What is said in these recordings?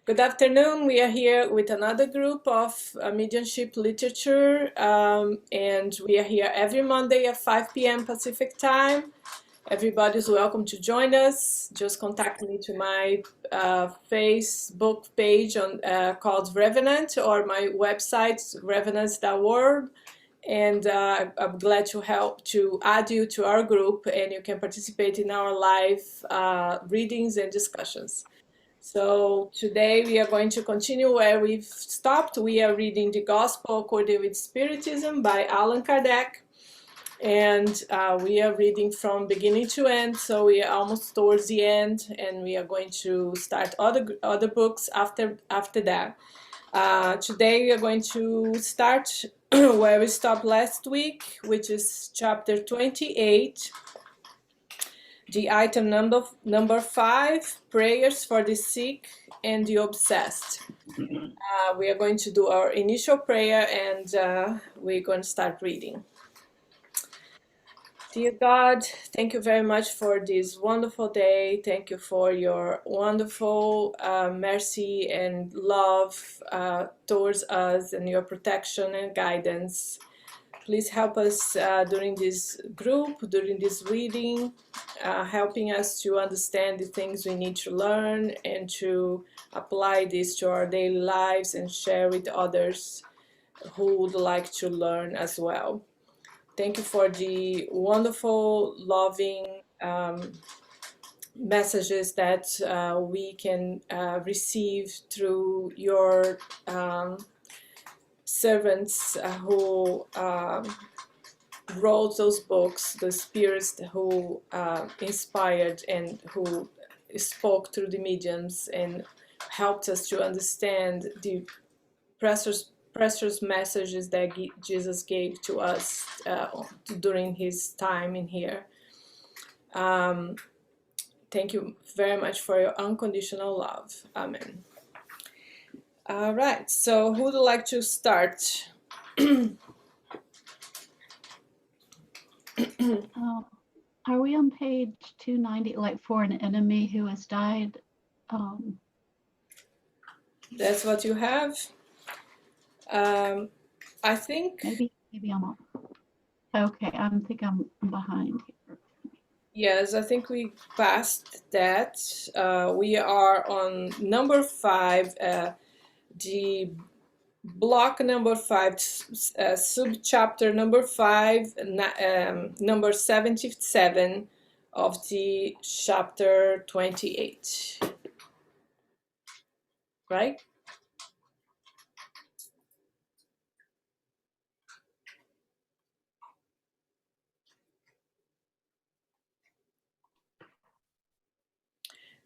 Good afternoon. We are here with another group of mediumship literature, and we are here every Monday at 5 p.m. Pacific time. Everybody's welcome to join us. Just contact me to my Facebook page on called Revenant, or my website, revenant.org. And I'm glad to help to add you to our group, and you can participate in our live readings and discussions. So today we are going to continue where we've stopped. We are reading The Gospel According with Spiritism by Allan Kardec. And we are reading from beginning to end. So we are almost towards the end, and we are going to start other books after that. Today we are going to start where we stopped last week, which is chapter 28. The item number 5, prayers for the sick and the obsessed. We are going to do our initial prayer, and we're going to start reading. Dear God, thank you very much for this wonderful day. Thank you for your wonderful mercy and love towards us, and your protection and guidance. Please help us during this group, during this reading, helping us to understand the things we need to learn and to apply this to our daily lives and share with others who would like to learn as well. Thank you for the wonderful, loving messages that we can receive through your servants who wrote those books, the spirits who inspired and who spoke through the mediums and helped us to understand the precious messages that Jesus gave to us during his time in here. Thank you very much for your unconditional love. Amen. All right, so who would like to start? Are we on page 290, like for an enemy who has died? That's what you have? I think... Maybe I'm on. Okay, I think I'm behind here. Yes, I think we passed that. We are on number 5, the block number 5, subchapter number 5, number 77 of the chapter 28. Right?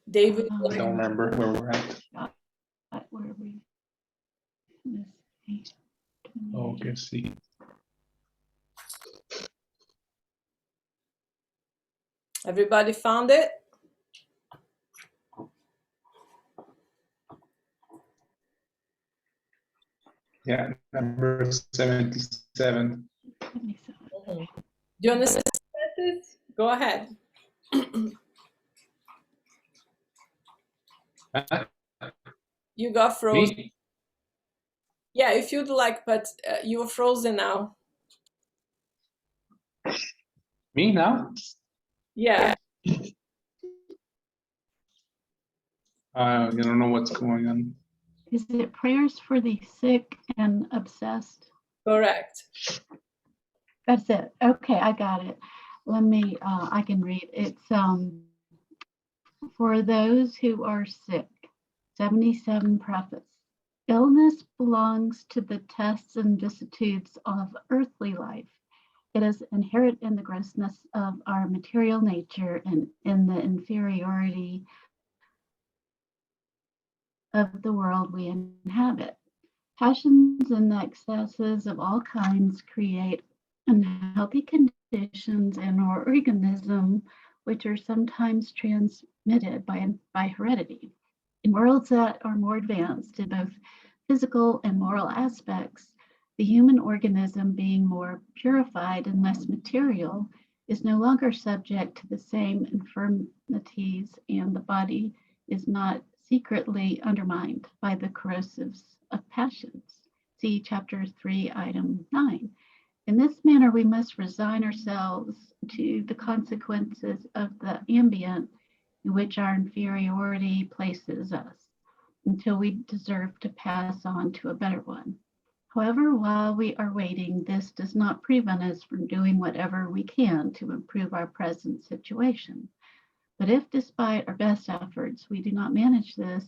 David, I don't remember where we're at. Where are we? Okay, see. Everybody found it? Yeah, number 77. Do you understand it? Go ahead. You got frozen. Me? Yeah, if you'd like, but you're frozen now. Me now? Yeah. I don't know what's going on. Is it prayers for the sick and obsessed? Correct. That's it. Okay, I got it. Let me, I can read. It's for those who are sick, 77 preface. Illness belongs to the tests and vicissitudes of earthly life. It is inherent in the grossness of our material nature and in the inferiority of the world we inhabit. Passions and excesses of all kinds create unhealthy conditions in our organism, which are sometimes transmitted by heredity. In worlds that are more advanced in both physical and moral aspects, the human organism, being more purified and less material, is no longer subject to the same infirmities, and the body is not secretly undermined by the corrosives of passions. See Chapter 3, Item 9. In this manner, we must resign ourselves to the consequences of the ambient in which our inferiority places us, until we deserve to pass on to a better one. However, while we are waiting, this does not prevent us from doing whatever we can to improve our present situation. But if, despite our best efforts, we do not manage this,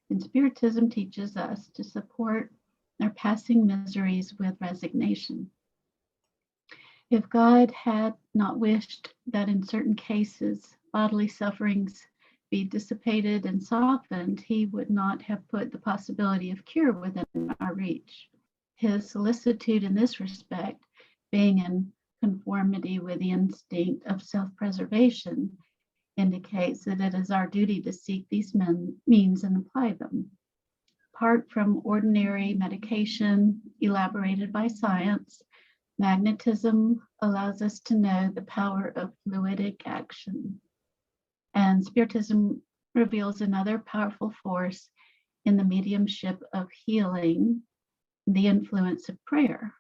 then Spiritism teaches us to support our passing miseries with resignation. If God had not wished that in certain cases bodily sufferings be dissipated and softened, he would not have put the possibility of cure within our reach. His solicitude in this respect, being in conformity with the instinct of self-preservation, indicates that it is our duty to seek these means and apply them. Apart from ordinary medication elaborated by science, magnetism allows us to know the power of fluidic action. And Spiritism reveals another powerful force in the mediumship of healing, the influence of prayer.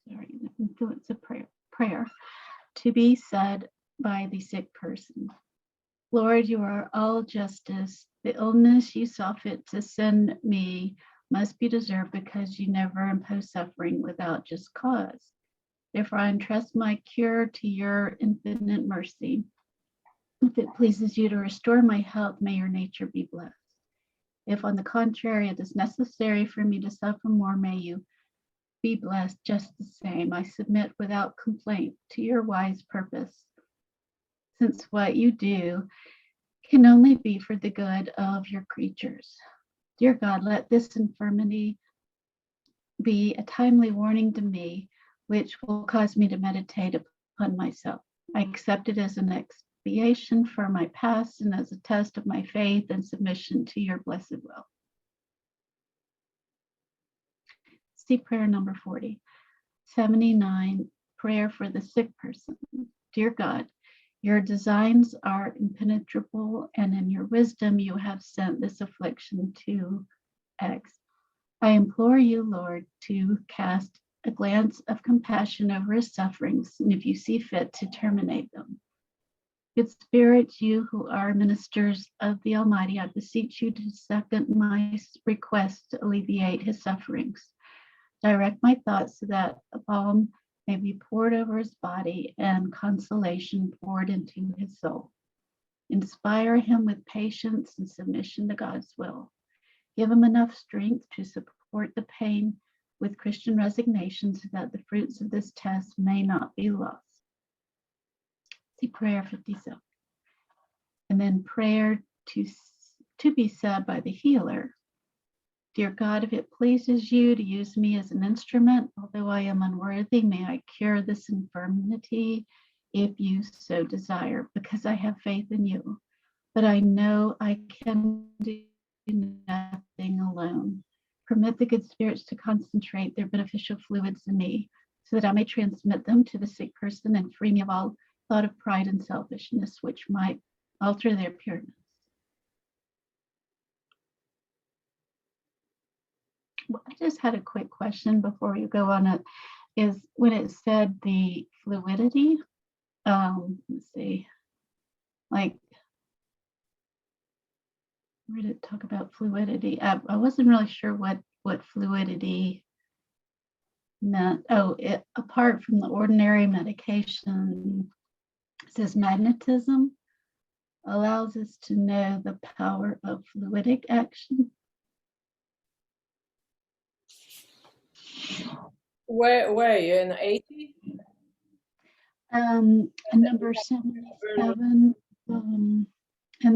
The influence of prayer to be said by the sick person. Lord, you are all justice. The illness you saw fit to send me must be deserved because you never impose suffering without just cause. Therefore, I entrust my cure to your infinite mercy. If it pleases you to restore my health, may your nature be blessed. If, on the contrary, it is necessary for me to suffer more, may you be blessed just the same. I submit without complaint to your wise purpose, since what you do can only be for the good of your creatures. Dear God, let this infirmity be a timely warning to me, which will cause me to meditate upon myself. I accept it as an expiation for my past and as a test of my faith and submission to your blessed will. See prayer number 40. 79, prayer for the sick person. Dear God, your designs are impenetrable, and in your wisdom you have sent this affliction to X. I implore you, Lord, to cast a glance of compassion over his sufferings, and if you see fit, to terminate them. Good Spirit, you who are ministers of the Almighty, I beseech you to second my request to alleviate his sufferings. Direct my thoughts so that a balm may be poured over his body and consolation poured into his soul. Inspire him with patience and submission to God's will. Give him enough strength to support the pain with Christian resignation so that the fruits of this test may not be lost. See prayer 57. And then prayer to be said by the healer. Dear God, if it pleases you to use me as an instrument, although I am unworthy, may I cure this infirmity if you so desire, because I have faith in you. But I know I can do nothing alone. Permit the good spirits to concentrate their beneficial fluids in me, so that I may transmit them to the sick person and free me of all thought of pride and selfishness, which might alter their pureness. I just had a quick question before you go on it, is when it said the fluidity, let's see, like, where did it talk about fluidity? I wasn't really sure what fluidity meant. Oh, apart from the ordinary medication, it says magnetism allows us to know the power of fluidic action. Where are you, in 80? Number 77, and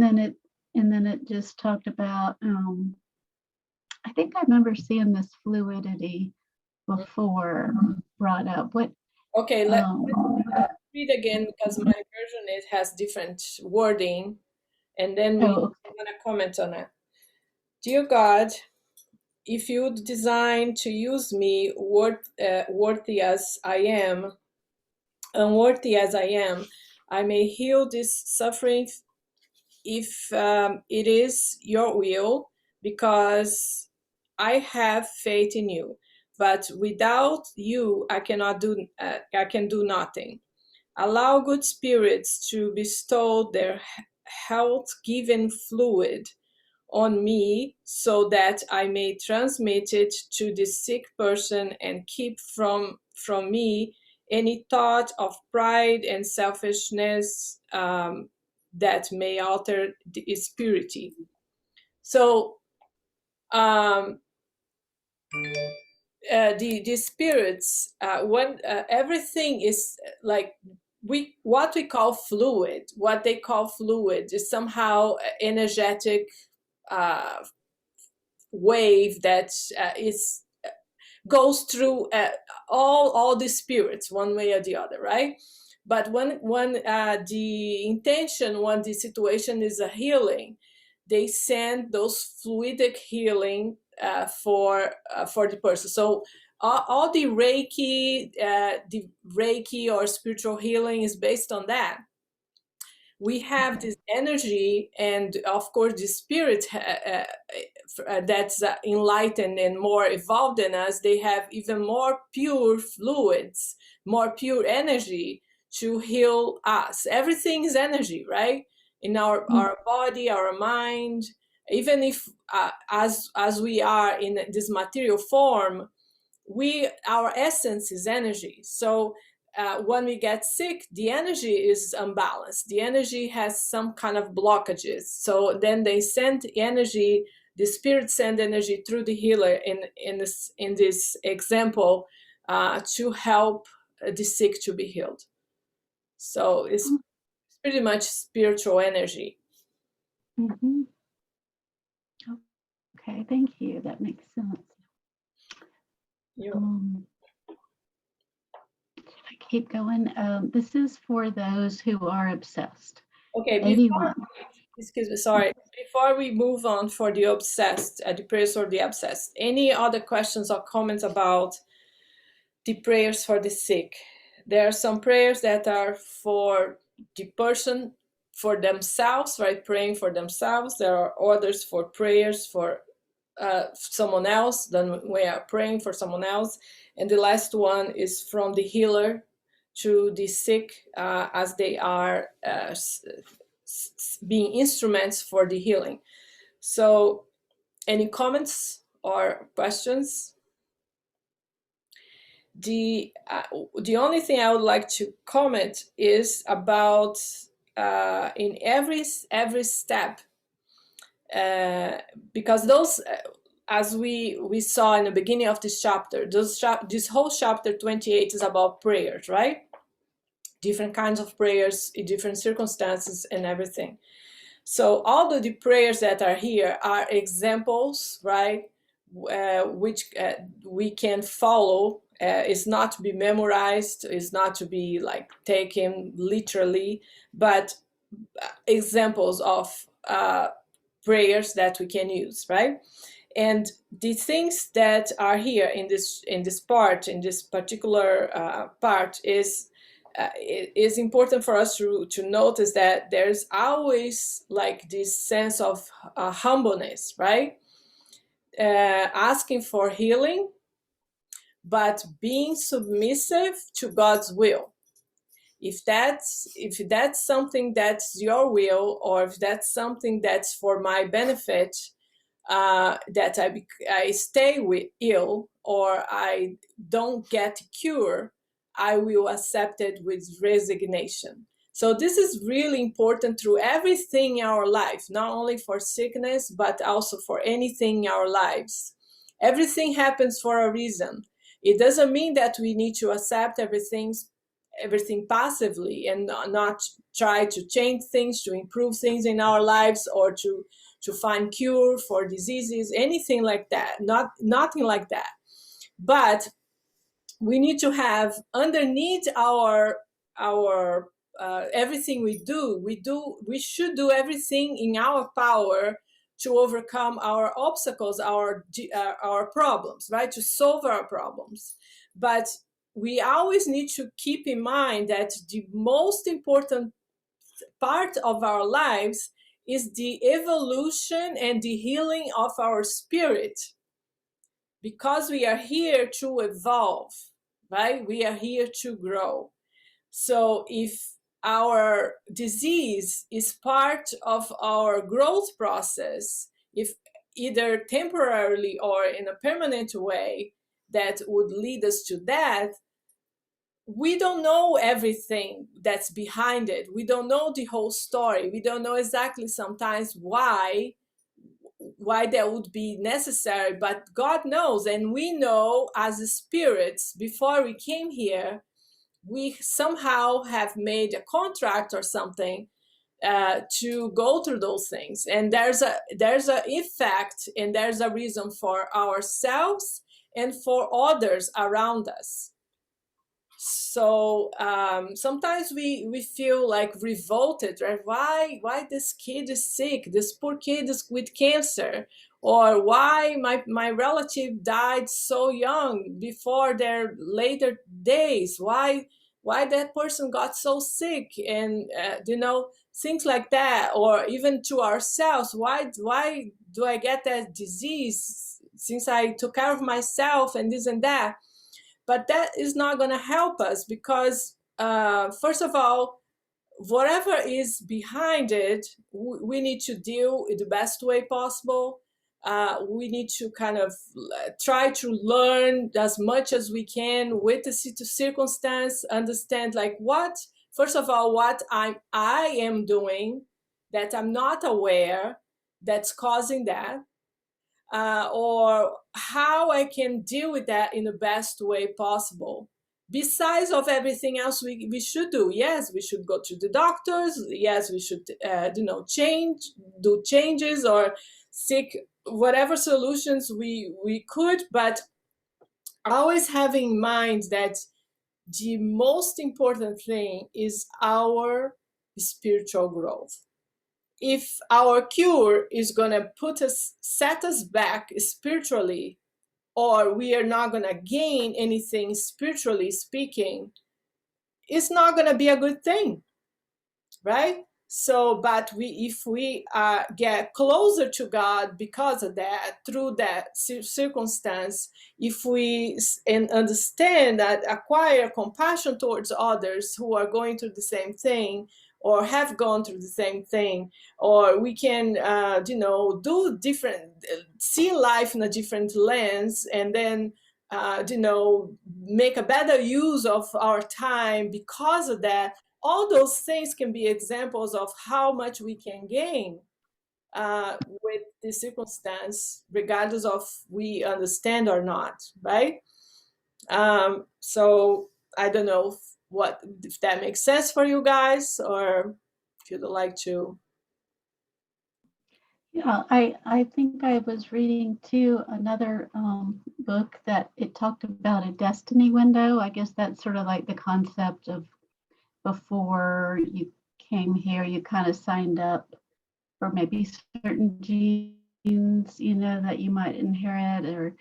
then it just talked about, I think I remember seeing this fluidity before brought up. What? Okay, let's read again, because my version has different wording, and then we're going to comment on it. Dear God, if you design to use me worthy as I am, unworthy as I am, I may heal this suffering if it is your will, because I have faith in you. But without you, I cannot do. I can do nothing. Allow good spirits to bestow their health-giving fluid on me, so that I may transmit it to the sick person and keep from me any thought of pride and selfishness that may alter its purity. So the spirits, when everything is like what we call fluid, what they call fluid is somehow energetic wave that is goes through all the spirits one way or the other, right? But when the intention, when the situation is a healing, they send those fluidic healing for the person. So all the Reiki or spiritual healing is based on that. We have this energy, and of course the spirit that's enlightened and more evolved than us, they have even more pure fluids, more pure energy to heal us. Everything is energy, right? In our body, our mind, even if as we are in this material form, our essence is energy. So when we get sick, the energy is unbalanced. The energy has some kind of blockages. So then they send energy, the spirit send energy through the healer in this example to help the sick to be healed. So it's pretty much spiritual energy. Mm-hmm. Okay, thank you. That makes sense. Keep going. This is for those who are obsessed. Okay, 81. Excuse me, sorry. Before we move on for the obsessed, the prayers for the obsessed, any other questions or comments about the prayers for the sick? There are some prayers that are for the person, for themselves, right? Praying for themselves. There are others for prayers for someone else. Then we are praying for someone else. And the last one is from the healer to the sick as they are being instruments for the healing. So any comments or questions? The only thing I would like to comment is about in every step, because those as we saw in the beginning of this chapter, this whole chapter 28 is about prayers, right? Different kinds of prayers in different circumstances and everything. So all the prayers that are here are examples, right? Which we can follow. It's not to be memorized. It's not to be like taken literally, but examples of prayers that we can use, right? And the things that are here in this part, in this particular part, is it is important for us to notice that there's always like this sense of humbleness, right? Asking for healing, but being submissive to God's will. If that's something that's your will, or if that's something that's for my benefit, that I stay ill or I don't get cure, I will accept it with resignation. So this is really important through everything in our life, not only for sickness, but also for anything in our lives. Everything happens for a reason. It doesn't mean that we need to accept everything passively and not try to change things, to improve things in our lives, or to find cure for diseases, anything like that. Nothing like that. But we need to have underneath our everything we should do everything in our power to overcome our obstacles, our problems, right? To solve our problems. But we always need to keep in mind that the most important part of our lives is the evolution and the healing of our spirit, because we are here to evolve, right? We are here to grow. So if our disease is part of our growth process, if either temporarily or in a permanent way that would lead us to death, we don't know everything that's behind it. We don't know the whole story. We don't know exactly sometimes why that would be necessary, but God knows. And we know as spirits, before we came here, we somehow have made a contract or something to go through those things. And there's a effect, and there's a reason for ourselves and for others around us. So sometimes we feel like revolted, right? Why this kid is sick? This poor kid is with cancer, or why my relative died so young before their later days? Why that person got so sick? And things like that. Or even to ourselves, why do I get that disease since I took care of myself and this and that? But that is not going to help us, because first of all, whatever is behind it, we need to deal in the best way possible. We need to kind of try to learn as much as we can with the circumstance, understand like first of all, what I am doing that I'm not aware that's causing that. Or how I can deal with that in the best way possible. Besides of everything else we should do. Yes, we should go to the doctors. Yes, we should do changes or seek whatever solutions we could, but always having in mind that the most important thing is our spiritual growth. If our cure is going to set us back spiritually, or we are not going to gain anything spiritually speaking, it's not going to be a good thing, right? So, but if we get closer to God because of that, through that circumstance, if we understand that, acquire compassion towards others who are going through the same thing, or have gone through the same thing, or we can, do different, see life in a different lens, and then, make a better use of our time because of that. All those things can be examples of how much we can gain with the circumstance, regardless of we understand or not, right? So I don't know if that makes sense for you guys, or if you'd like to. Yeah, I think I was reading too another book that it talked about a destiny window. I guess that's sort of like the concept of before you came here, you kind of signed up for maybe certain genes, that you might inherit, or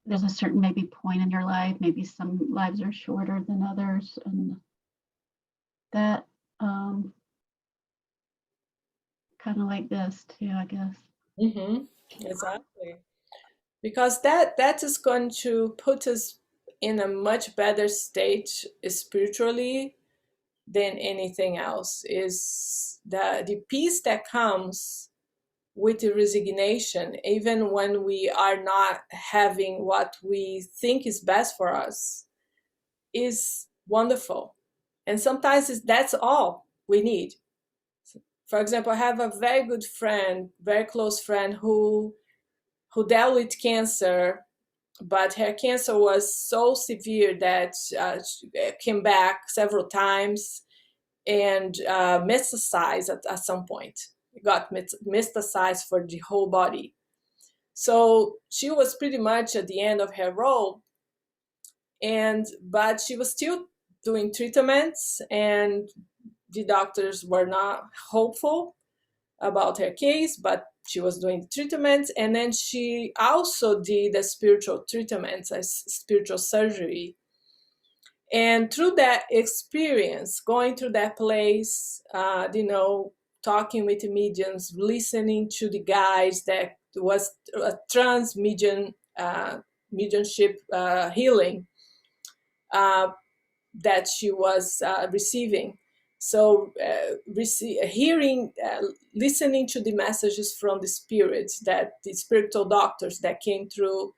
there's a certain maybe point in your life, maybe some lives are shorter than others, and that kind of like this too, I guess. Mm-hmm. Exactly. Because that is going to put us in a much better state spiritually than anything else. Is the peace that comes with the resignation, even when we are not having what we think is best for us, is wonderful. And sometimes that's all we need. For example, I have a very good friend, very close friend, who dealt with cancer, but her cancer was so severe that she came back several times and metastasized at some point. It got metastasized for the whole body. So she was pretty much at the end of her road, but she was still doing treatments, and the doctors were not hopeful about her case, but she was doing the treatments. And then she also did a spiritual treatment, a spiritual surgery. And through that experience, going through that place, talking with the mediums, listening to the guides, that was a trans mediumship healing that she was receiving. So listening to the messages from the spirits, that the spiritual doctors that came through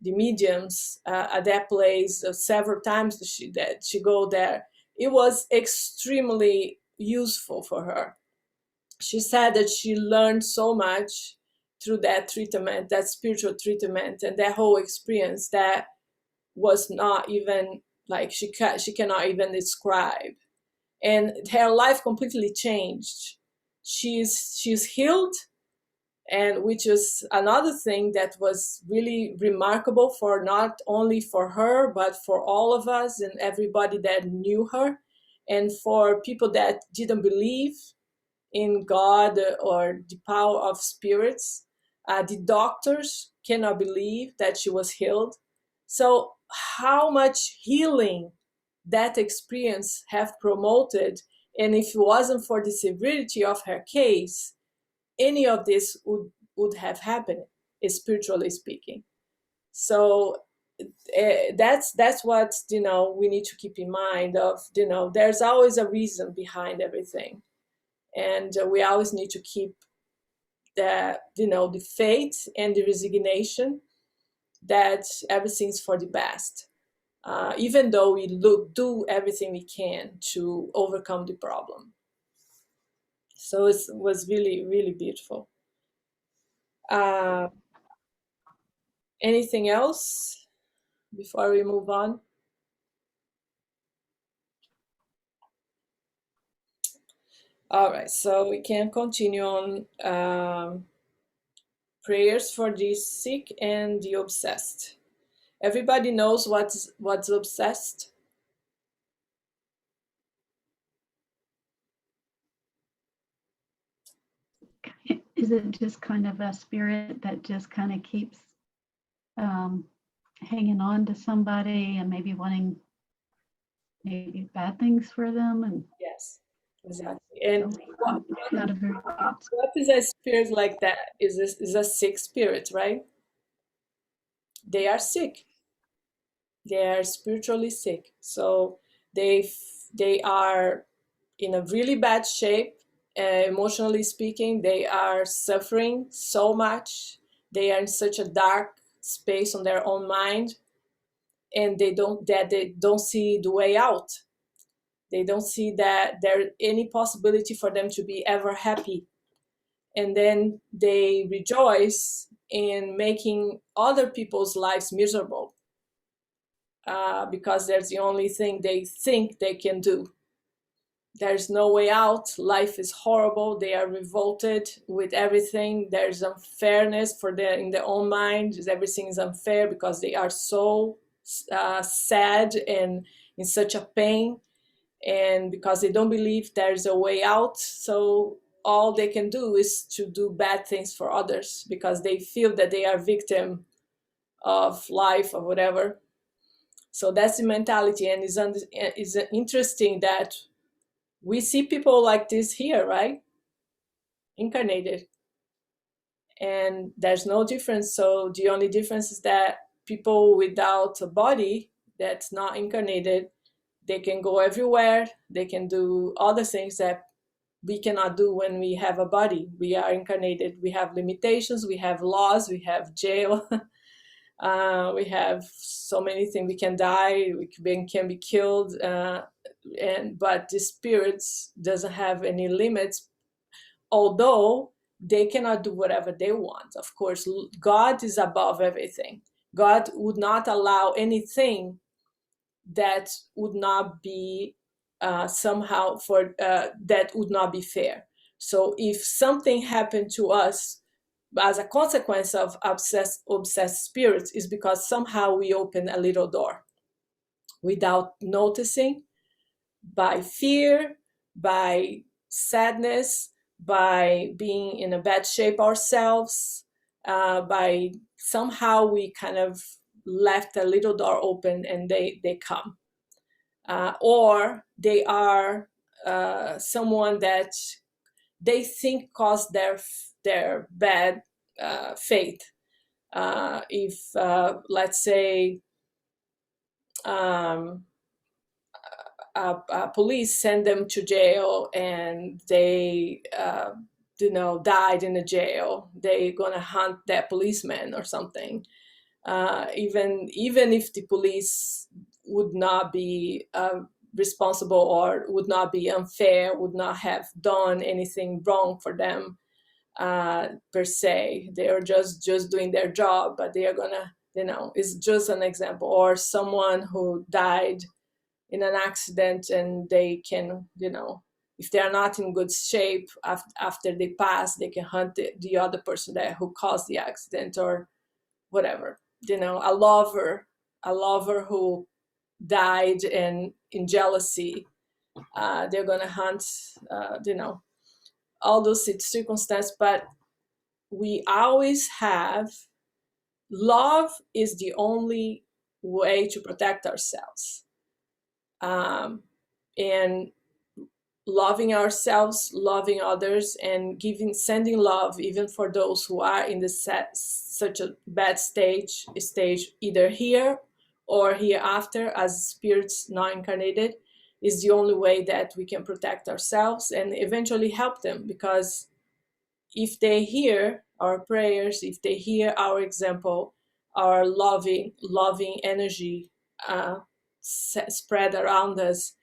the mediums at that place several times that she go there, it was extremely useful for her. She said that she learned so much through that treatment, that spiritual treatment, and that whole experience that was not even like she cannot even describe. And her life completely changed. She's healed, and which is another thing that was really remarkable, for not only for her but for all of us and everybody that knew her, and for people that didn't believe in God or the power of spirits. The doctors cannot believe that she was healed. So how much healing that experience have promoted, and if it wasn't for the severity of her case, any of this would have happened, spiritually speaking. So that's what we need to keep in mind of, there's always a reason behind everything, and we always need to keep the faith and the resignation that everything's for the best, even though we do everything we can to overcome the problem. So it was really, really beautiful. Anything else before we move on? All right, so we can continue on. Prayers for the sick and the obsessed. Everybody knows what's obsessed? Is it just kind of a spirit that just kind of keeps hanging on to somebody and maybe wanting maybe bad things for them? And Yes, exactly. And not a very good. what is a spirit like that? Is a sick spirit, right? They are sick. They are spiritually sick. So they are in a really bad shape, emotionally speaking. They are suffering so much. They are in such a dark space on their own mind, and they don't see the way out. They don't see that there any possibility for them to be ever happy. And then they rejoice in making other people's lives miserable, because that's the only thing they think they can do. There's no way out. Life is horrible. They are revolted with everything. There's unfairness for them in their own mind. Everything is unfair because they are so sad and in such a pain, and because they don't believe there's a way out. So all they can do is to do bad things for others, because they feel that they are victim of life or whatever. So that's the mentality, and it's interesting that we see people like this here, right? Incarnated. And there's no difference. So the only difference is that people without a body that's not incarnated, they can go everywhere. They can do all the things that we cannot do when we have a body. We are incarnated. We have limitations. We have laws. We have jail. We have so many things. We can die. We can be killed. But the spirits doesn't have any limits, although they cannot do whatever they want. Of course, God is above everything. God would not allow anything that would not be somehow that would not be fair. So if something happened to us as a consequence of obsessed spirits, is because somehow we open a little door without noticing, by fear, by sadness, by being in a bad shape ourselves, by somehow we kind of left a little door open, and they come. or they are someone that they think caused their bad fate. If let's say police send them to jail and they died in a jail, they're gonna hunt that policeman or something. Even if the police would not be responsible or would not be unfair, would not have done anything wrong for them per se, they are just doing their job, but they are gonna, it's just an example. Or someone who died in an accident and they can, if they are not in good shape after they pass, they can hunt the other person who caused the accident or whatever. A lover who died in jealousy, they're gonna hunt all those circumstances. But we always have, love is the only way to protect ourselves. And loving ourselves, loving others, and sending love even for those who are in such a bad stage, either here or hereafter as spirits not incarnated, is the only way that we can protect ourselves and eventually help them. Because if they hear our prayers, if they hear our example, our loving energy spread around us,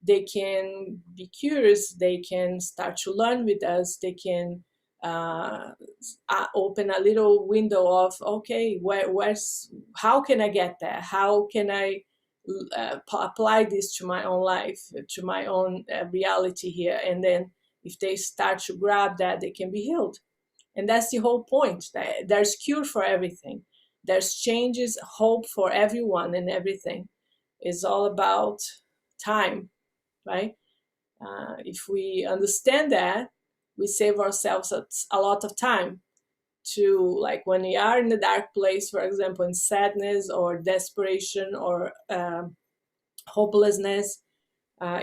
they can be curious, they can start to learn with us, they can open a little window of, okay, how can I get there? How can I apply this to my own life, to my own reality here? And then if they start to grab that, they can be healed. And that's the whole point. There's cure for everything. There's changes, hope for everyone and everything. It's all about time, right? If we understand that, we save ourselves a lot of time to, like, when we are in a dark place, for example, in sadness or desperation or hopelessness,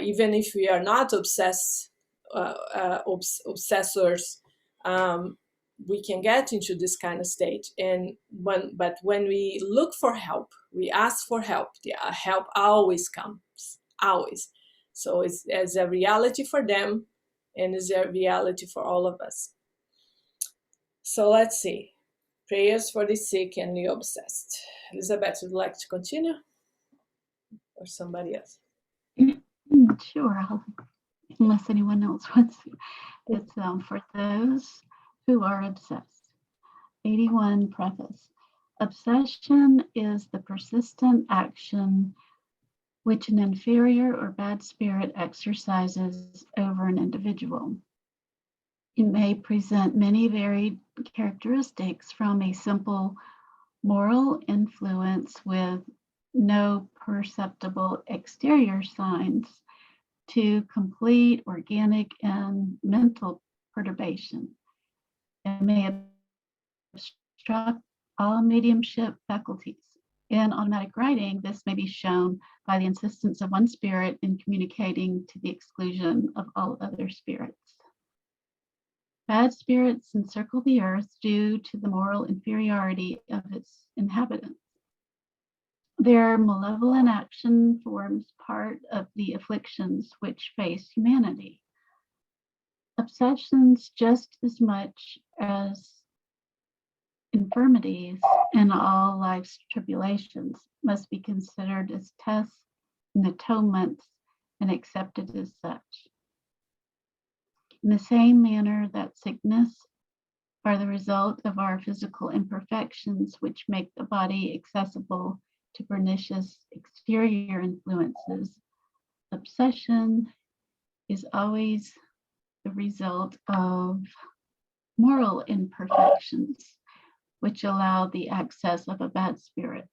even if we are not obsessors, we can get into this kind of state. But when we look for help, we ask for help, the help always comes, always. So it's a reality for them, and it's a reality for all of us. So let's see. Prayers for the sick and the obsessed. Elizabeth, would you like to continue? Or somebody else? Sure, unless anyone else wants to. It's for those who are obsessed. 81 preface. Obsession is the persistent action which an inferior or bad spirit exercises over an individual. It may present many varied characteristics, from a simple moral influence with no perceptible exterior signs to complete organic and mental perturbation. It may obstruct all mediumship faculties. In automatic writing, this may be shown by the insistence of one spirit in communicating to the exclusion of all other spirits. Bad spirits encircle the earth due to the moral inferiority of its inhabitants. Their malevolent action forms part of the afflictions which face humanity. Obsessions, just as much as infirmities and all life's tribulations, must be considered as tests and atonements and accepted as such. In the same manner that sickness are the result of our physical imperfections, which make the body accessible to pernicious exterior influences, obsession is always the result of moral imperfections, which allow the access of a bad spirit.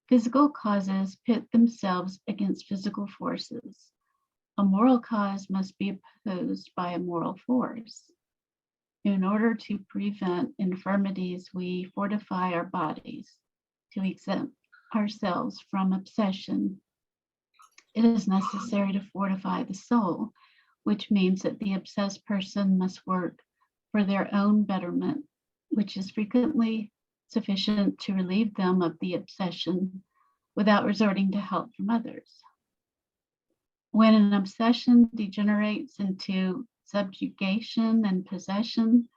Physical causes pit themselves against physical forces. A moral cause must be opposed by a moral force. In order to prevent infirmities, we fortify our bodies to exempt ourselves from obsession It is necessary to fortify the soul, which means that the obsessed person must work for their own betterment, which is frequently sufficient to relieve them of the obsession without resorting to help from others. When an obsession degenerates into subjugation and possession,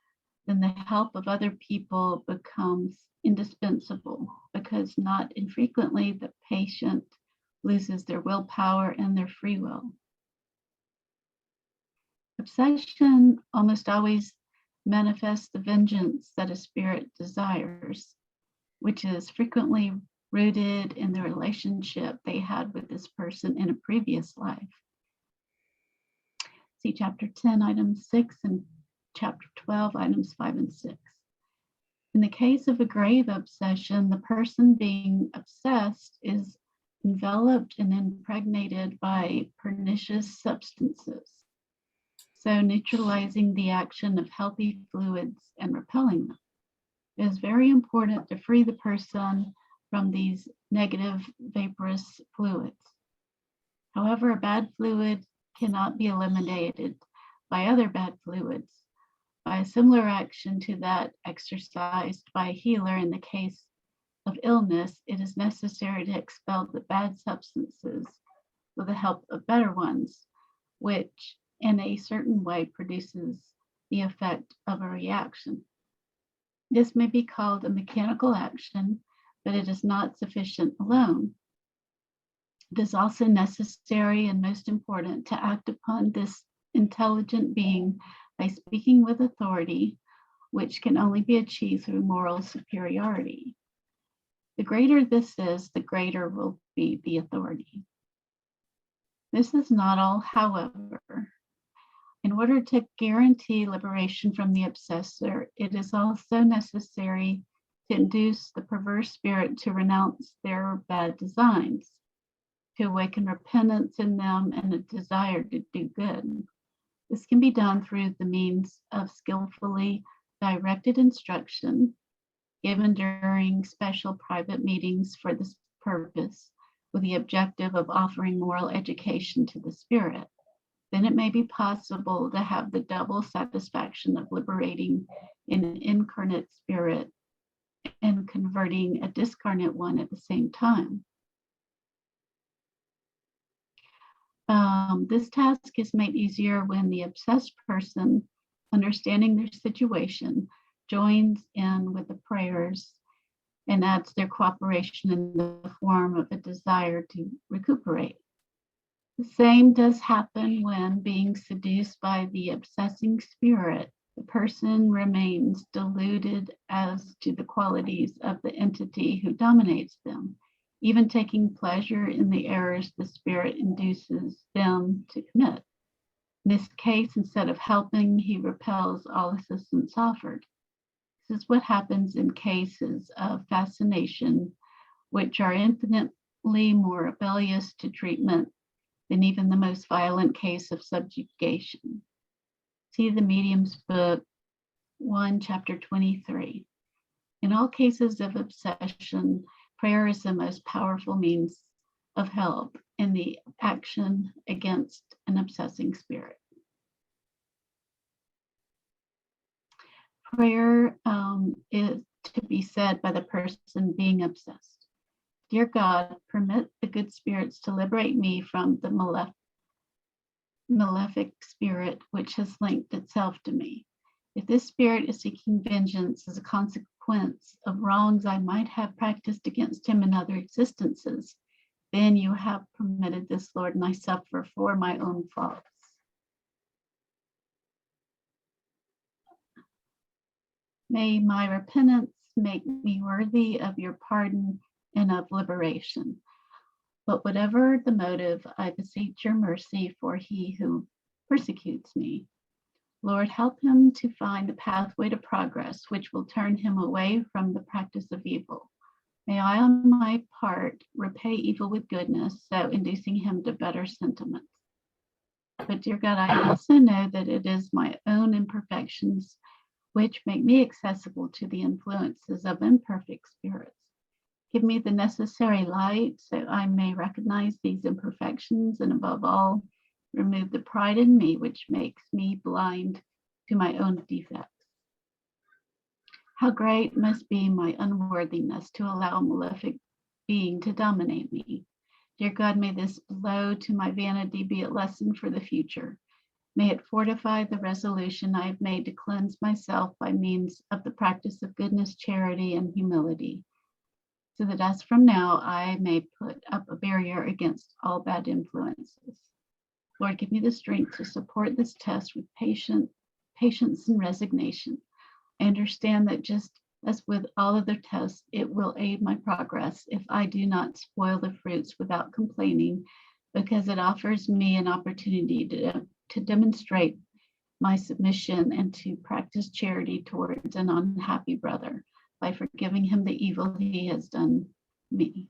then the help of other people becomes indispensable, because not infrequently the patient loses their willpower and their free will. Obsession almost always manifests the vengeance that a spirit desires, which is frequently rooted in the relationship they had with this person in a previous life. See Chapter 10, Item 6, and Chapter 12, Items 5 and 6. In the case of a grave obsession, the person being obsessed is enveloped and impregnated by pernicious substances, so neutralizing the action of healthy fluids and repelling them. It is very important to free the person from these negative vaporous fluids. However, a bad fluid cannot be eliminated by other bad fluids. By a similar action to that exercised by a healer in the case of illness, it is necessary to expel the bad substances with the help of better ones, which in a certain way produces the effect of a reaction. This may be called a mechanical action, but it is not sufficient alone. It is also necessary and most important to act upon this intelligent being by speaking with authority, which can only be achieved through moral superiority. The greater this is, the greater will be the authority. This is not all, however. In order to guarantee liberation from the obsessor, it is also necessary to induce the perverse spirit to renounce their bad designs, to awaken repentance in them and a desire to do good. This can be done through the means of skillfully directed instruction given during special private meetings for this purpose, with the objective of offering moral education to the spirit. Then it may be possible to have the double satisfaction of liberating an incarnate spirit and converting a discarnate one at the same time. This task is made easier when the obsessed person, understanding their situation, joins in with the prayers and adds their cooperation in the form of a desire to recuperate. The same does happen when, being seduced by the obsessing spirit, the person remains deluded as to the qualities of the entity who dominates them, even taking pleasure in the errors the spirit induces them to commit. In this case, instead of helping, he repels all assistance offered. This is what happens in cases of fascination, which are infinitely more rebellious to treatment than even the most violent case of subjugation. See the Medium's book 1, chapter 23. In all cases of obsession, prayer is the most powerful means of help in the action against an obsessing spirit. Prayer is to be said by the person being obsessed. Dear God, permit the good spirits to liberate me from the malefic spirit which has linked itself to me. If this spirit is seeking vengeance as a consequence of wrongs I might have practiced against him in other existences, then you have permitted this, Lord, and I suffer for my own faults. May my repentance make me worthy of your pardon and of liberation. But whatever the motive, I beseech your mercy for he who persecutes me. Lord, help him to find the pathway to progress, which will turn him away from the practice of evil. May I, on my part, repay evil with goodness, so inducing him to better sentiments. But dear God, I also know that it is my own imperfections which make me accessible to the influences of imperfect spirits. Give me the necessary light so I may recognize these imperfections, and above all, remove the pride in me which makes me blind to my own defects. How great must be my unworthiness to allow a malefic being to dominate me. Dear God, may this blow to my vanity be a lesson for the future. May it fortify the resolution I have made to cleanse myself by means of the practice of goodness, charity, and humility, so that as from now I may put up a barrier against all bad influences. Lord, give me the strength to support this test with patience and resignation. I understand that just as with all other tests, it will aid my progress if I do not spoil the fruits without complaining, because it offers me an opportunity to demonstrate my submission and to practice charity towards an unhappy brother by forgiving him the evil he has done me.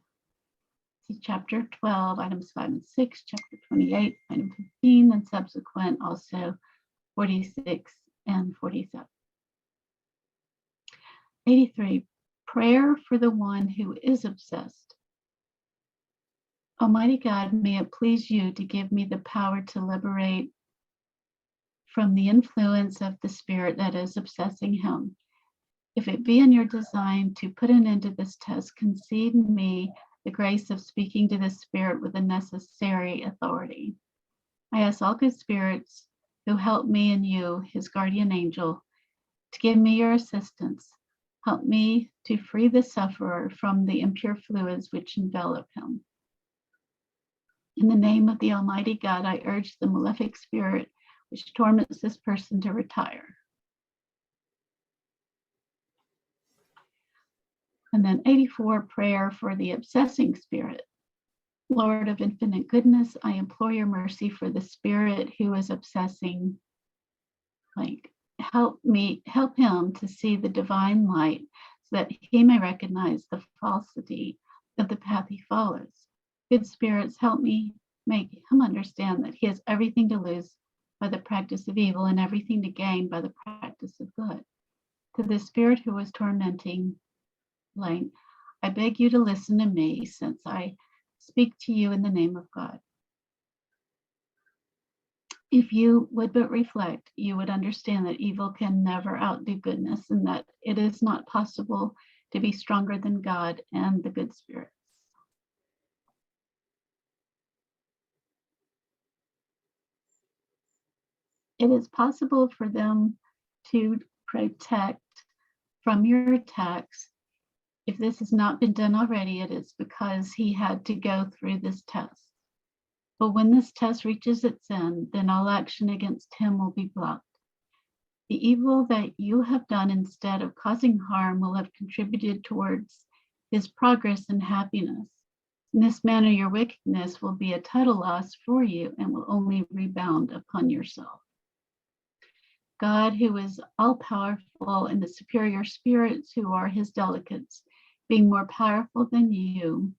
See chapter 12, items 5 and 6, chapter 28, item 15, and subsequent, also 46 and 47. 83, prayer for the one who is obsessed. Almighty God, may it please you to give me the power to liberate from the influence of the spirit that is obsessing him. If it be in your design to put an end to this test, concede me the grace of speaking to this spirit with the necessary authority. I ask all good spirits who help me and you, his guardian angel, to give me your assistance. Help me to free the sufferer from the impure fluids which envelop him. In the name of the Almighty God, I urge the malefic spirit which torments this person to retire. And then 84, prayer for the obsessing spirit. Lord of infinite goodness, I implore your mercy for the spirit who is obsessing. Help him to see the divine light so that he may recognize the falsity of the path he follows. Good spirits, help me make him understand that he has everything to lose by the practice of evil and everything to gain by the practice of good. To the spirit who is tormenting, I beg you to listen to me, since I speak to you in the name of God. If you would but reflect, you would understand that evil can never outdo goodness, and that it is not possible to be stronger than God and the good spirits. It is possible for them to protect from your attacks. If this has not been done already, it is because he had to go through this test. But when this test reaches its end, then all action against him will be blocked. The evil that you have done instead of causing harm will have contributed towards his progress and happiness. In this manner, your wickedness will be a total loss for you and will only rebound upon yourself. God, who is all-powerful, and the superior spirits who are his delegates, being more powerful than you,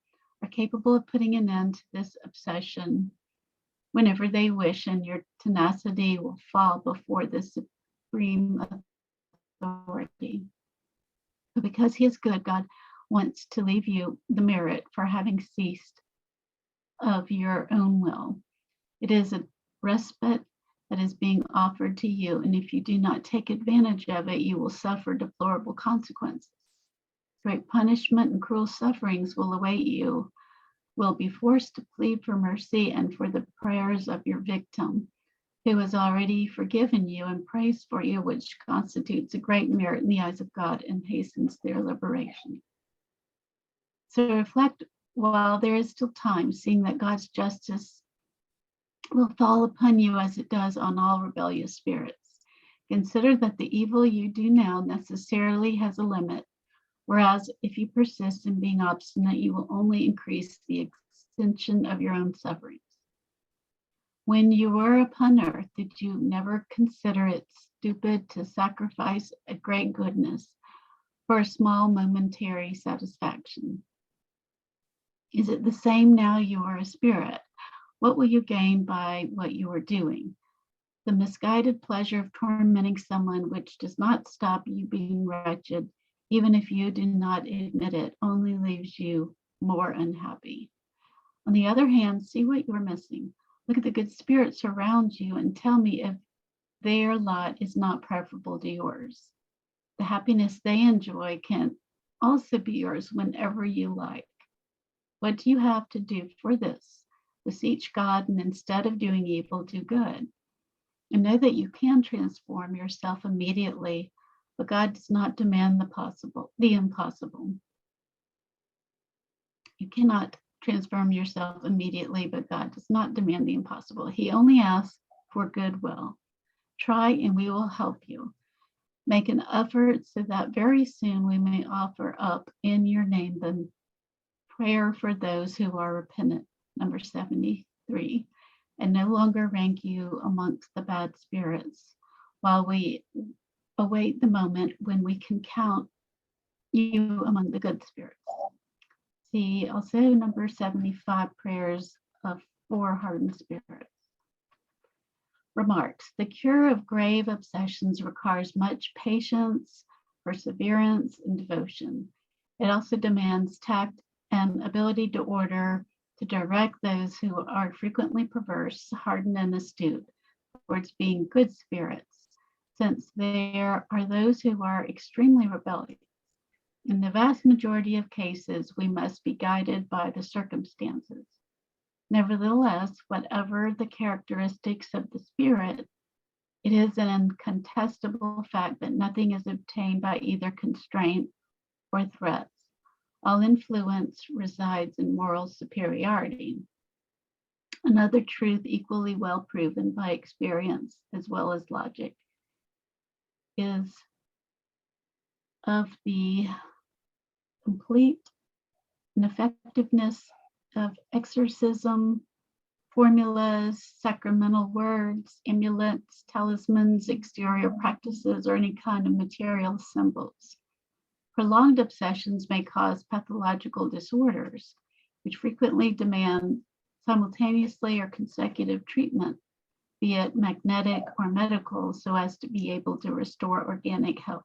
are capable of putting an end to this obsession whenever they wish, and your tenacity will fall before the supreme authority. But because he is good, God wants to leave you the merit for having ceased of your own will. It is a respite that is being offered to you, and if you do not take advantage of it, you will suffer deplorable consequences. Great punishment and cruel sufferings will await you, will be forced to plead for mercy and for the prayers of your victim, who has already forgiven you and prays for you, which constitutes a great merit in the eyes of God and hastens their liberation. So reflect while there is still time, seeing that God's justice will fall upon you as it does on all rebellious spirits. Consider that the evil you do now necessarily has a limit, whereas if you persist in being obstinate, you will only increase the extension of your own sufferings. When you were upon earth, did you never consider it stupid to sacrifice a great goodness for a small momentary satisfaction? Is it the same now you are a spirit? What will you gain by what you are doing? The misguided pleasure of tormenting someone which does not stop you being wretched, even if you do not admit it, only leaves you more unhappy. On the other hand, see what you're missing. Look at the good spirits around you and tell me if their lot is not preferable to yours. The happiness they enjoy can also be yours whenever you like. What do you have to do for this? Beseech God, and instead of doing evil, do good. And know that you can transform yourself immediately, but God does not demand the impossible. You cannot transform yourself immediately, but God does not demand the impossible. He only asks for goodwill. Try and we will help you. Make an effort so that very soon we may offer up in your name the prayer for those who are repentant, number 73, and no longer rank you amongst the bad spirits, while we await the moment when we can count you among the good spirits. See also number 75, prayers for hardened spirits. Remarks: the cure of grave obsessions requires much patience, perseverance, and devotion. It also demands tact and ability to direct those who are frequently perverse, hardened, and astute towards being good spirits, since there are those who are extremely rebellious. In the vast majority of cases, we must be guided by the circumstances. Nevertheless, whatever the characteristics of the spirit, it is an incontestable fact that nothing is obtained by either constraint or threats. All influence resides in moral superiority. Another truth equally well proven by experience as well as logic is of the complete ineffectiveness of exorcism, formulas, sacramental words, amulets, talismans, exterior practices, or any kind of material symbols. Prolonged obsessions may cause pathological disorders, which frequently demand simultaneously or consecutive treatment, be it magnetic or medical, so as to be able to restore organic health.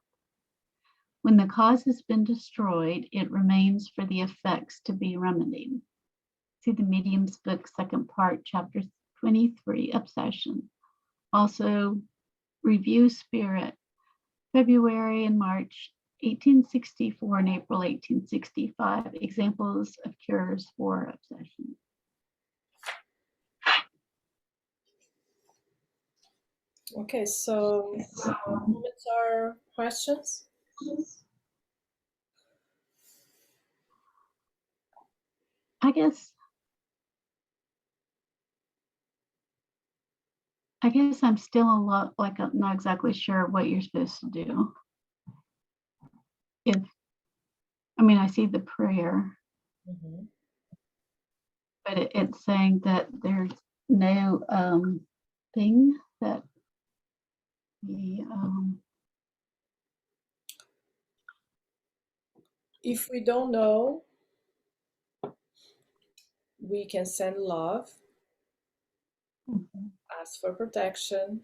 When the cause has been destroyed, it remains for the effects to be remedied. See the Medium's book, second part, chapter 23, Obsession. Also, Review Spirit, February and March 1864 and April 1865, examples of cures for obsession. Okay, so comments or questions? I guess I'm still a lot like I'm not exactly sure what you're supposed to do. I see the prayer, but it's saying that there's no thing that the If we don't know, we can send love, ask for protection,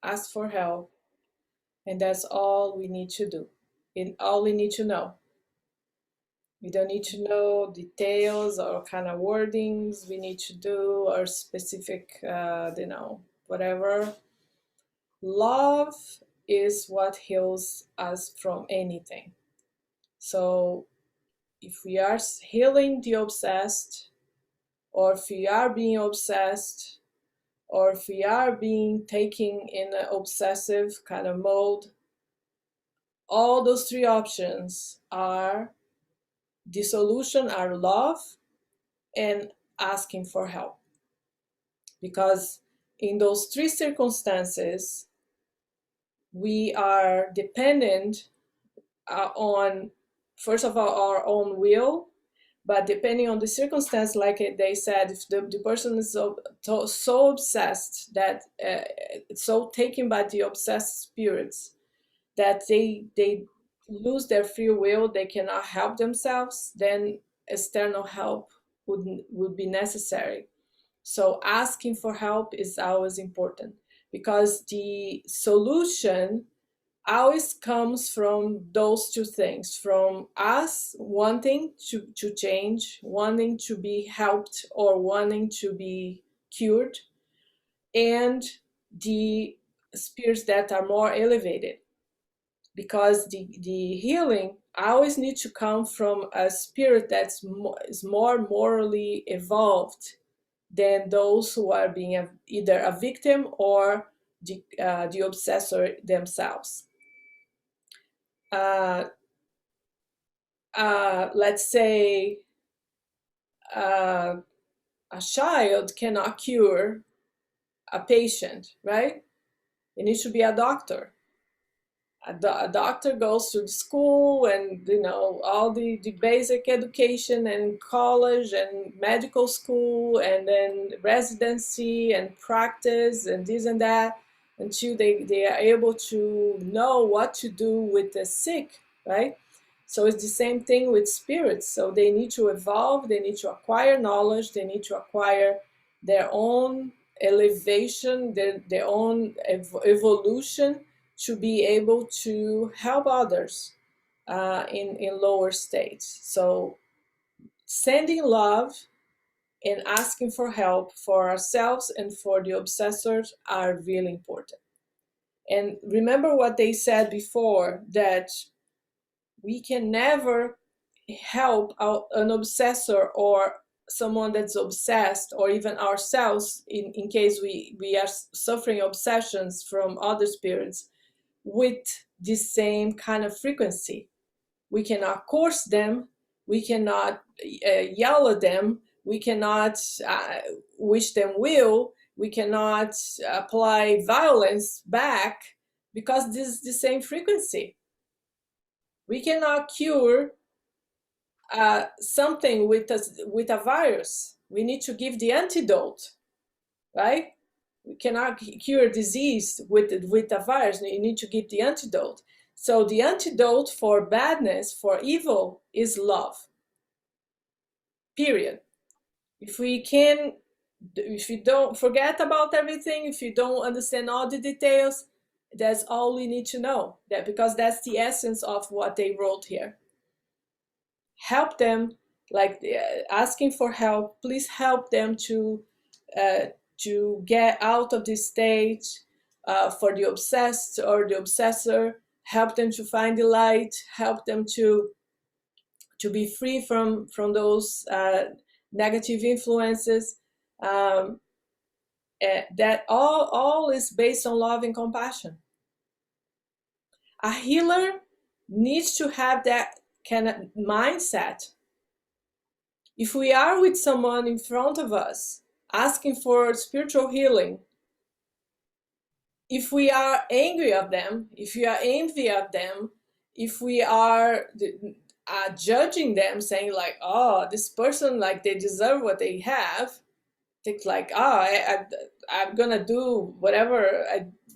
ask for help, and that's all we need to do. And all we need to know. We don't need to know details or kind of wordings we need to do or specific, whatever. Love is what heals us from anything. So if we are healing the obsessed, or if we are being obsessed, or if we are being taken in an obsessive kind of mode, all those three options are the solution are love and asking for help. Because in those three circumstances, we are dependent on, first of all, our own will, but depending on the circumstance, like they said, if the person is so obsessed that so taken by the obsessed spirits that they lose their free will, they cannot help themselves, then external help would be necessary. So asking for help is always important, because the solution always comes from those two things, from us wanting to change, wanting to be helped or wanting to be cured, and the spirits that are more elevated. Because the healing always needs to come from a spirit that's is more morally evolved than those who are being either a victim or the obsessor themselves. Let's say a child cannot cure a patient, right? It needs to be a doctor. A doctor goes to school and, you know, all the basic education and college and medical school and then residency and practice and this and that until they are able to know what to do with the sick, right? So it's the same thing with spirits. So they need to evolve, they need to acquire knowledge, they need to acquire their own elevation, their own evolution to be able to help others in lower states. So sending love and asking for help for ourselves and for the obsessors are really important. And remember what they said before, that we can never help an obsessor or someone that's obsessed, or even ourselves in case we are suffering obsessions from other spirits, with the same kind of frequency. We cannot coerce them, we cannot yell at them, we cannot wish them will, we cannot apply violence back, because this is the same frequency. We cannot cure something with a virus. We need to give the antidote, right? We cannot cure disease with a virus. You need to give the antidote. So the antidote for badness, for evil, is love. Period. If you don't forget about everything, if you don't understand all the details, that's all we need to know. Because that's the essence of what they wrote here. Help them, like asking for help. Please help them to get out of this state. For the obsessed or the obsessor, help them to find the light. Help them to be free from those negative influences. That all is based on love and compassion. A healer needs to have that kind of mindset. If we are with someone in front of us asking for spiritual healing, if we are angry at them, if we are envy of them, if we are judging them, saying like, oh, this person, like, they deserve what they have, think like, oh, I'm gonna do whatever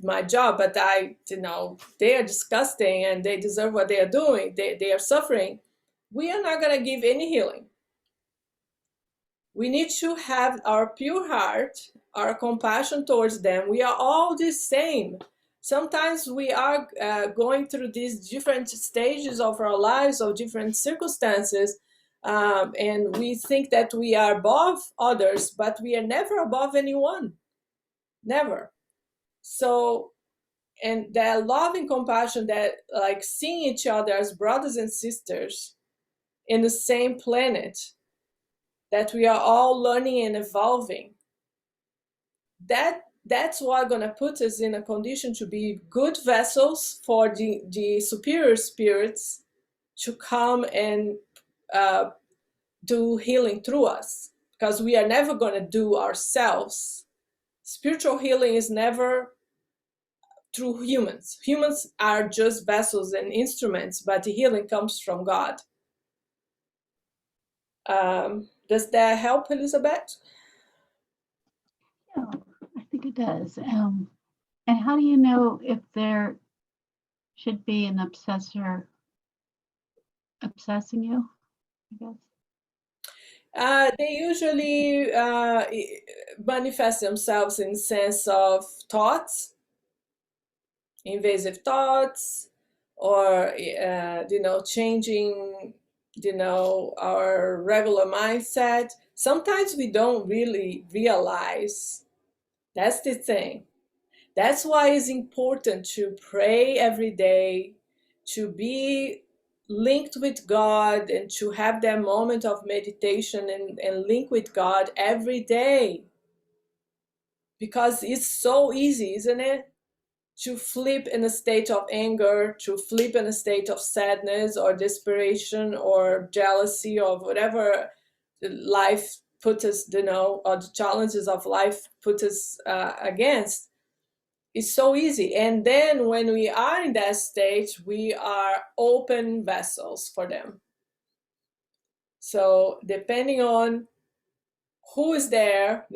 my job, but they are disgusting and they deserve what they are doing. They are suffering. We are not gonna give any healing. We need to have our pure heart, our compassion towards them. We are all the same. Sometimes we are going through these different stages of our lives, of different circumstances, and we think that we are above others, but we are never above anyone. Never. So, and that love and compassion, that like seeing each other as brothers and sisters in the same planet, that we are all learning and evolving, that's what gonna put us in a condition to be good vessels for the superior spirits to come and do healing through us, because we are never gonna do ourselves. Spiritual healing is never through humans. Humans are just vessels and instruments, but the healing comes from God. Does that help, Elizabeth? Yeah, I think it does. And how do you know if there should be an obsessor obsessing you, I guess? They usually manifest themselves in sense of thoughts. invasive thoughts, or changing our regular mindset. Sometimes we don't really realize. That's the thing. That's why it's important to pray every day, to be linked with God, and to have that moment of meditation and link with God every day. Because it's so easy, isn't it? To flip in a state of anger, to flip in a state of sadness or desperation or jealousy or whatever life put us, or the challenges of life put us against. It's so easy. And then when we are in that state, we are open vessels for them. So depending on who is there,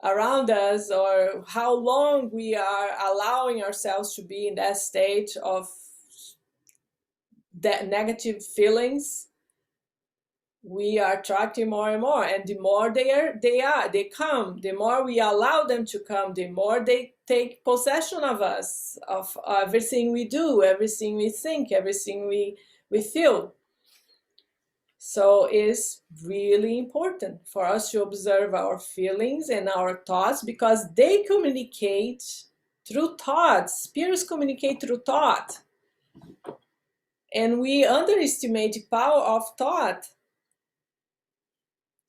around us, or how long we are allowing ourselves to be in that state of that negative feelings, we are attracting more and more. And the more they come, the more we allow them to come, the more they take possession of us, of everything we do, everything we think, everything we feel. So it's really important for us to observe our feelings and our thoughts, because they communicate through thoughts. Spirits communicate through thought. And we underestimate the power of thought,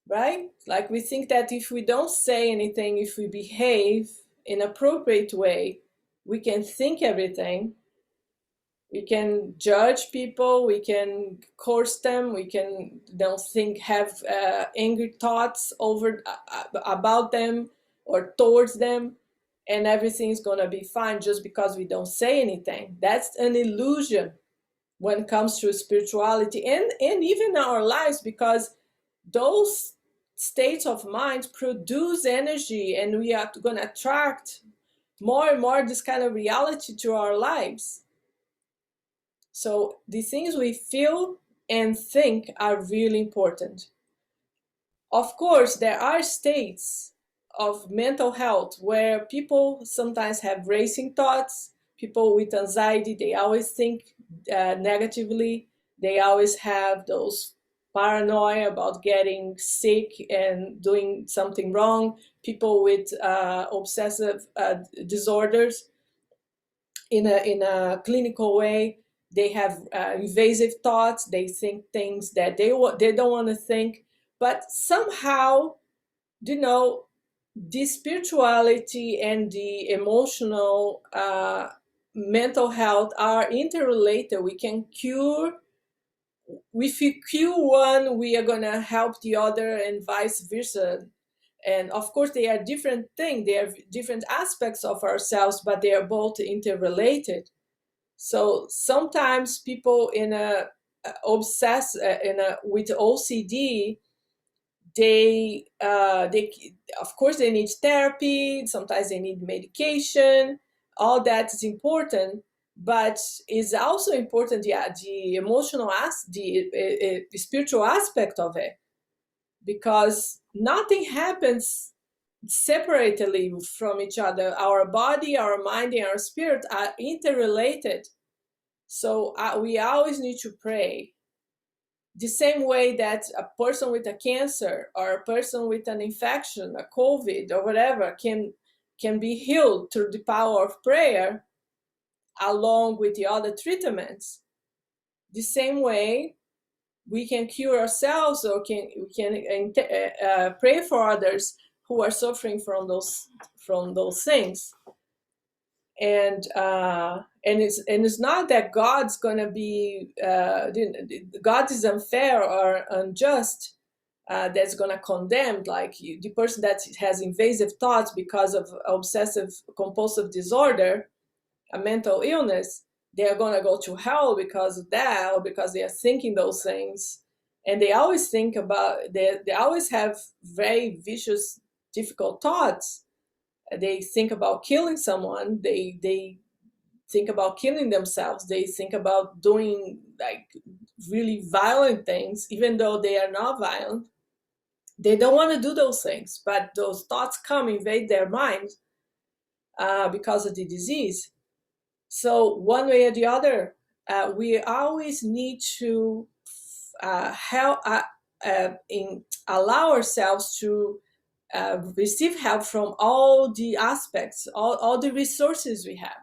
right? Like we think that if we don't say anything, if we behave in an appropriate way, we can think everything. We can judge people, we can curse them, we can have angry thoughts about them or towards them, and everything's gonna be fine just because we don't say anything. That's an illusion when it comes to spirituality and even our lives, because those states of mind produce energy, and we are gonna attract more and more this kind of reality to our lives. So the things we feel and think are really important. Of course, there are states of mental health where people sometimes have racing thoughts. People with anxiety, they always think negatively. They always have those paranoia about getting sick and doing something wrong. People with obsessive disorders, in a clinical way, they have invasive thoughts. They think things that they don't want to think. But somehow, the spirituality and the emotional mental health are interrelated. We can cure. If we cure one, we are going to help the other, and vice versa. And of course, they are different things. They are different aspects of ourselves, but they are both interrelated. So sometimes people with OCD, they of course they need therapy. Sometimes they need medication. All that is important, but it's also important, the emotional the spiritual aspect of it, because nothing happens separately from each other. Our body, our mind, and our spirit are interrelated. So we always need to pray. The same way that a person with a cancer or a person with an infection, a COVID or whatever, can be healed through the power of prayer, along with the other treatments. The same way we can cure ourselves, or we can pray for others who are suffering from those things. And it's not that God's gonna be God is unfair or unjust, that's gonna condemn, like the person that has invasive thoughts because of obsessive compulsive disorder, a mental illness. They are gonna go to hell because of that, or because they are thinking those things. And they always think about, they always have very vicious, difficult thoughts. They think about killing someone. They think about killing themselves. They think about doing like really violent things, even though they are not violent. They don't want to do those things, but those thoughts invade their mind because of the disease. So one way or the other, we always need to allow ourselves to receive help from all the aspects, all the resources we have.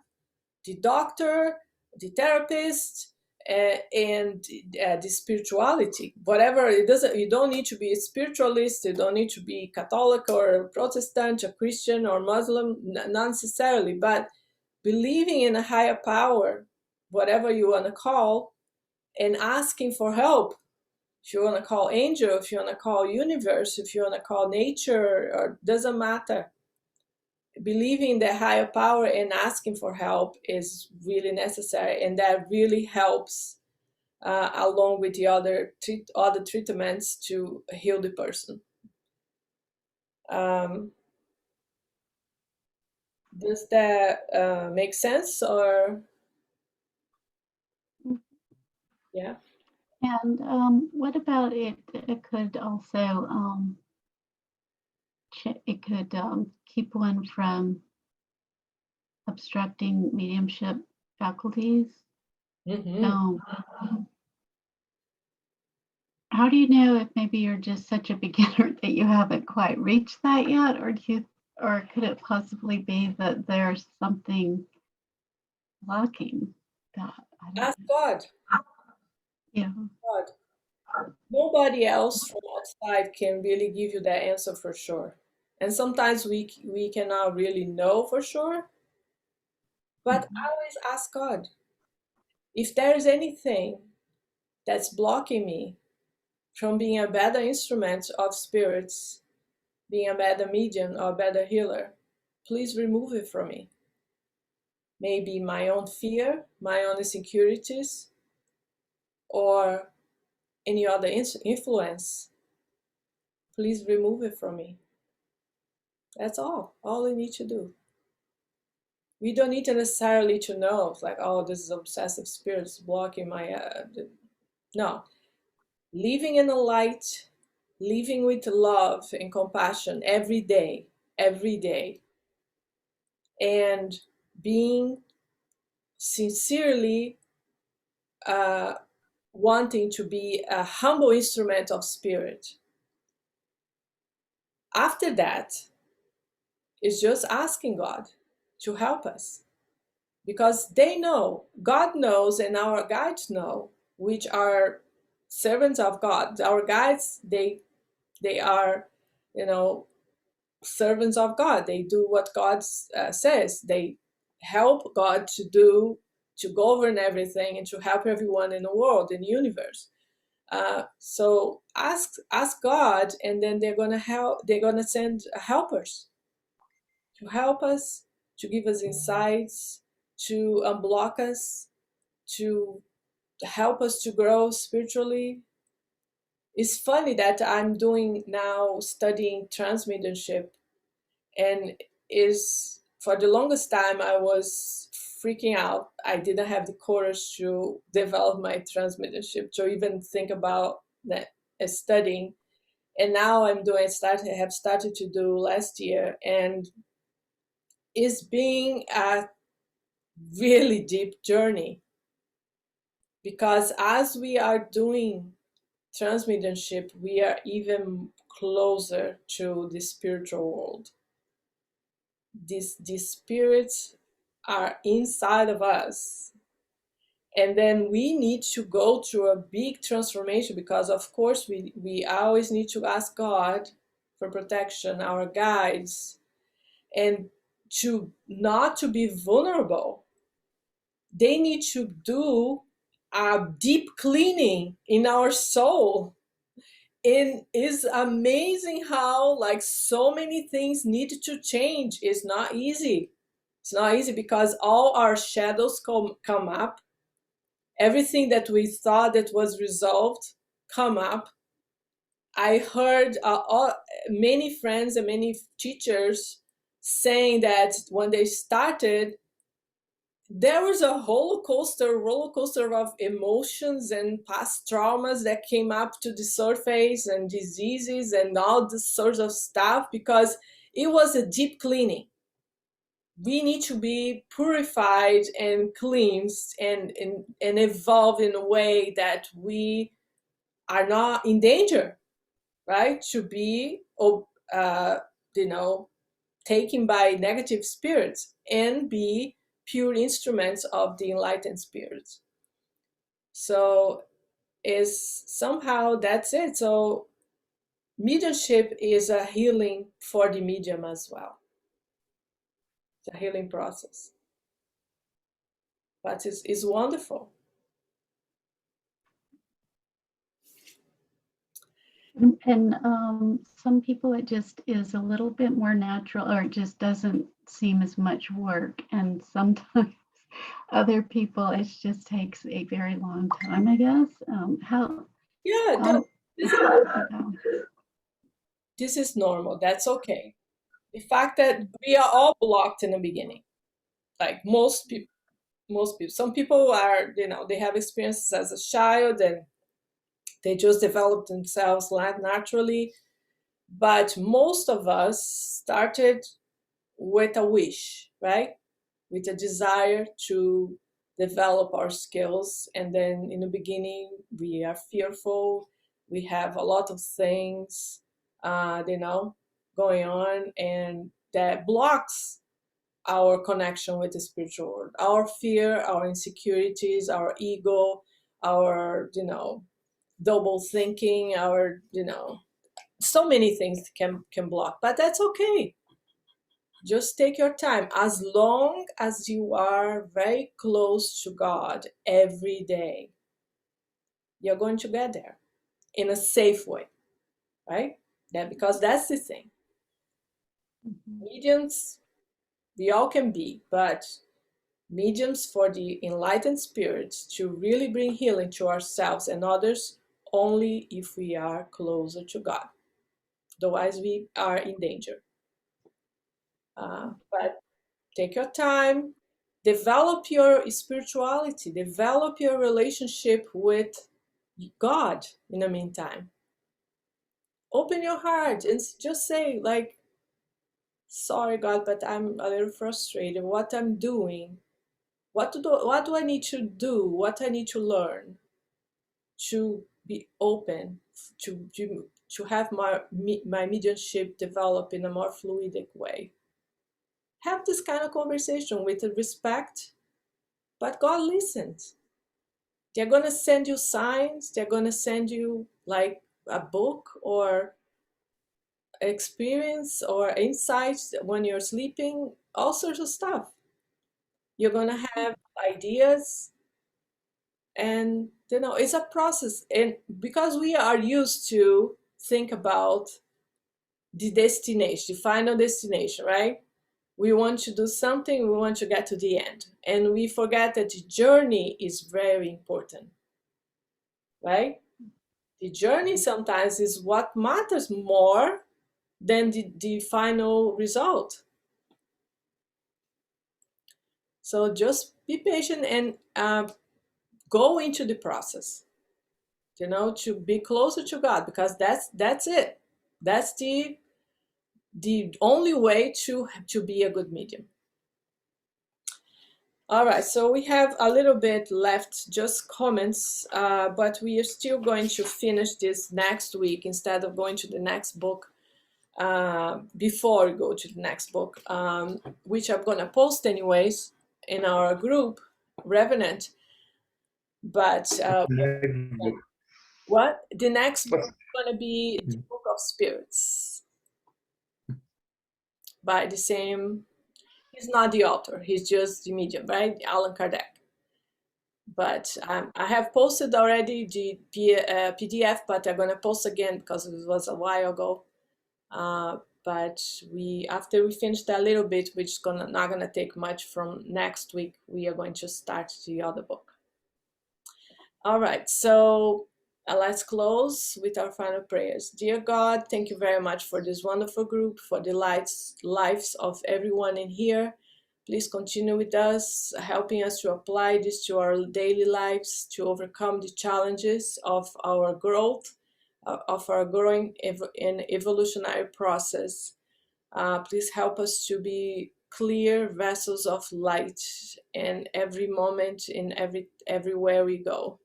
The doctor, the therapist, and the spirituality. Whatever it doesn't, you don't need to be a spiritualist. You don't need to be Catholic or Protestant or Christian or Muslim, not necessarily. But believing in a higher power, whatever you want to call, and asking for help. If you want to call angel, if you want to call universe, if you want to call nature, or doesn't matter. Believing in the higher power and asking for help is really necessary, and that really helps along with the other treatments to heal the person. Does that make sense? Or yeah. And what about it? It could also it could keep one from obstructing mediumship faculties. Mm-hmm. How do you know if maybe you're just such a beginner that you haven't quite reached that yet, or could it possibly be that there's something lacking? Ask God. Yeah. God. Nobody else from outside can really give you that answer for sure. And sometimes we cannot really know for sure. But always ask God. If there is anything that's blocking me from being a better instrument of spirits, being a better medium or a better healer, please remove it from me. Maybe my own fear, my own insecurities, or any other influence. Please remove it from me. That's all you need to do. We don't need to necessarily to know, like, oh, this is obsessive spirits blocking my, no. Living in the light, living with love and compassion every day, and being sincerely wanting to be a humble instrument of spirit. After that, it's just asking God to help us, because they know, God knows, and our guides know, which are servants of God. Our guides, they are, servants of God. They do what God says. They help God to govern everything and to help everyone in the world, in the universe. So ask God, and then they're gonna send helpers to help us, to give us insights, to unblock us, to help us to grow spiritually. It's funny that I'm doing now studying transmediumship, and is for the longest time I was freaking out. I didn't have the courage to develop my transmediumship, to even think about that as studying. And now I have started to do last year, and it's being a really deep journey, because as we are doing transmediumship, we are even closer to the spiritual world. These spirits are inside of us, and then we need to go through a big transformation, because of course we always need to ask God for protection, our guides, and to not to be vulnerable. They need to do a deep cleaning in our soul. And it's amazing how, like, so many things need to change. It's not easy. It's not easy, because all our shadows come up. Everything that we thought that was resolved come up. I heard many friends and many teachers saying that when they started, there was a roller coaster of emotions and past traumas that came up to the surface, and diseases and all this sorts of stuff, because it was a deep cleaning. we need to be purified and cleansed and evolve in a way that we are not in danger, right? To be, you know, taken by negative spirits and be pure instruments of the enlightened spirits. So is somehow that's it. So mediumship is a healing for the medium as well. It's a healing process. But it's wonderful. And some people, it just is a little bit more natural, or it just doesn't seem as much work. And sometimes other people, it just takes a very long time, I guess. Yeah, this is normal. That's okay. The fact that we are all blocked in the beginning, like most people. Some people are, they have experiences as a child and they just develop themselves naturally. But most of us started with a wish, right? With a desire to develop our skills. And then in the beginning, we are fearful. We have a lot of things, going on, and that blocks our connection with the spiritual world. Our fear, our insecurities, our ego, our, double thinking, our, so many things can block. But that's okay. Just take your time. As long as you are very close to God every day, you're going to get there in a safe way, right? Because that's the thing. Mediums, we all can be, but mediums for the enlightened spirits to really bring healing to ourselves and others only if we are closer to God. Otherwise, we are in danger. But take your time, develop your spirituality, develop your relationship with God in the meantime. Open your heart and just say, like, sorry, God, but I'm a little frustrated. What I'm doing, what do I need to do? What I need to learn to be open, to have my mediumship develop in a more fluidic way. Have this kind of conversation with respect, but God listens. They're going to send you signs. They're going to send you like a book or experience or insights when you're sleeping, all sorts of stuff. You're going to have ideas, and it's a process. And because we are used to think about the destination, the final destination, right? We want to do something, we want to get to the end, and we forget that the journey is very important, right? The journey sometimes is what matters more than the final result. So just be patient and go into the process, to be closer to God, because that's it. That's the only way to be a good medium. All right, so we have a little bit left, just comments, but we are still going to finish this next week instead of going to the next book. Before we go to the next book, which I'm going to post anyways in our group, Revenant. But what? The next book is going to be the Book of Spirits by the same, he's not the author, he's just the medium, right? Allan Kardec. But I have posted already the PDF, but I'm going to post again because it was a while ago. But after we finish that little bit, which is not gonna take much from next week, we are going to start the other book. All right, so let's close with our final prayers. Dear God, thank you very much for this wonderful group, for the lives of everyone in here. Please continue with us, helping us to apply this to our daily lives, to overcome the challenges of our growth, of our growing and evolutionary process. Please help us to be clear vessels of light in every moment, in everywhere we go.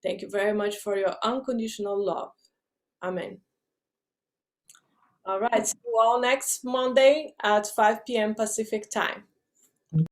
Thank you very much for your unconditional love. Amen. All right, see you all next Monday at 5 p.m. Pacific time.